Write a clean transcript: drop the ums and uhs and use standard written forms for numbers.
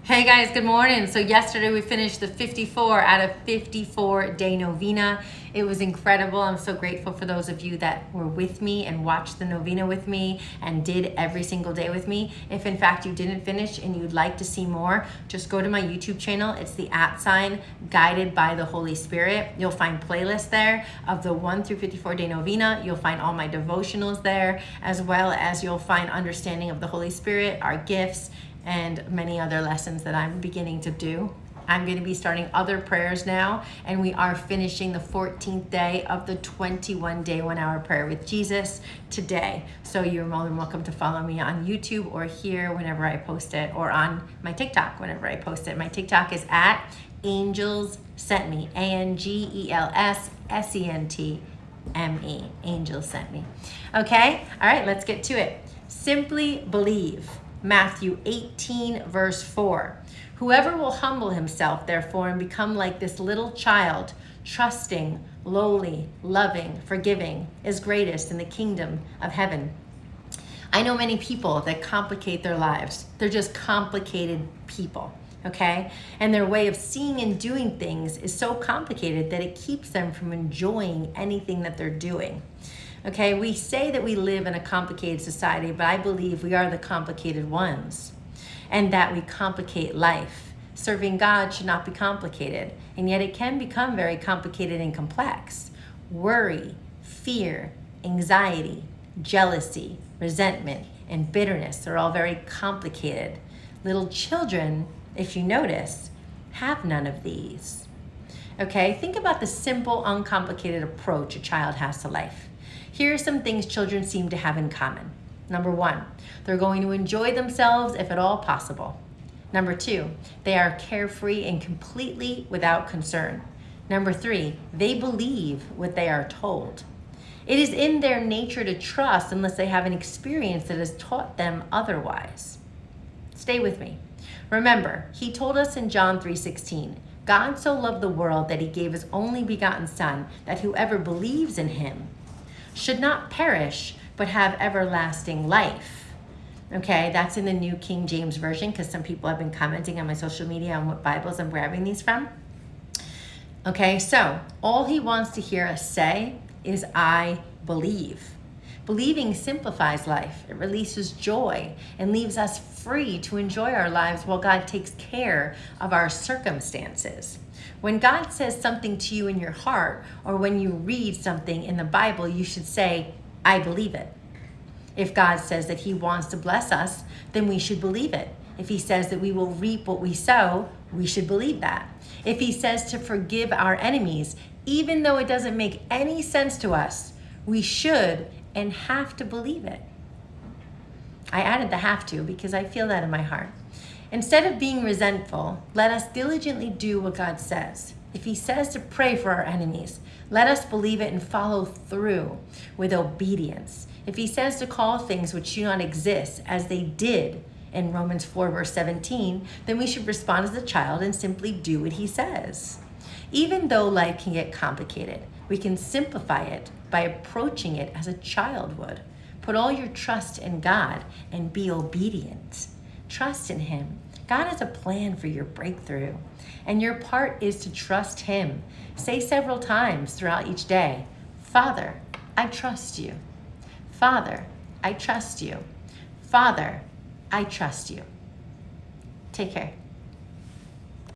Hey guys, good morning. So yesterday we finished the 54 out of 54 day novena. It was incredible. I'm so grateful for those of you that were with me and watched the novena with me and did every single day with me. If in fact you didn't finish and you'd like to see more, just go to my YouTube channel. It's the @ Guided by the Holy Spirit. You'll find playlists there of the 1 through 54 day novena. You'll find all my devotionals there, as well as you'll find understanding of the Holy Spirit, our gifts, and many other lessons that I'm beginning to do. I'm going to be starting other prayers now, and we are finishing the 14th day of the 21-day 1-hour prayer with Jesus today. So you're more than welcome to follow me on YouTube or here whenever I post it, or on my TikTok whenever I post it. My TikTok is @Angels Sent Me, ANGELSSENTME, Angels Sent Me. Okay, all right, let's get to it. Simply believe. Matthew 18, verse 4. Whoever will humble himself, therefore, and become like this little child, trusting, lowly, loving, forgiving, is greatest in the kingdom of heaven. I know many people that complicate their lives. They're just complicated people, okay? And their way of seeing and doing things is so complicated that it keeps them from enjoying anything that they're doing. Okay, we say that we live in a complicated society, but I believe we are the complicated ones, and that we complicate life. Serving God should not be complicated, and yet it can become very complicated and complex. Worry, fear, anxiety, jealousy, resentment, and bitterness are all very complicated. Little children, if you notice, have none of these. Okay, think about the simple, uncomplicated approach a child has to life. Here are some things children seem to have in common. Number 1, they're going to enjoy themselves if at all possible. Number 2, they are carefree and completely without concern. Number 3, they believe what they are told. It is in their nature to trust unless they have an experience that has taught them otherwise. Stay with me. Remember, he told us in John 3:16, God so loved the world that he gave his only begotten Son, that whoever believes in him should not perish, but have everlasting life. Okay, that's in the New King James Version, because some people have been commenting on my social media on what Bibles I'm grabbing these from. Okay, so all he wants to hear us say is, I believe. Believing simplifies life. It releases joy and leaves us free to enjoy our lives while God takes care of our circumstances. When God says something to you in your heart, or when you read something in the Bible, you should say, I believe it. If God says that he wants to bless us, then we should believe it. If he says that we will reap what we sow, we should believe that. If he says to forgive our enemies, even though it doesn't make any sense to us, we should and have to believe it. I added the have to because I feel that in my heart. Instead of being resentful, let us diligently do what God says. If he says to pray for our enemies, let us believe it and follow through with obedience. If he says to call things which do not exist as they did in Romans 4, verse 17, then we should respond as a child and simply do what he says. Even though life can get complicated, we can simplify it by approaching it as a child would. Put all your trust in God and be obedient. Trust in him. God has a plan for your breakthrough, and your part is to trust him. Say several times throughout each day, Father, I trust you. Father, I trust you. Father, I trust you. Take care.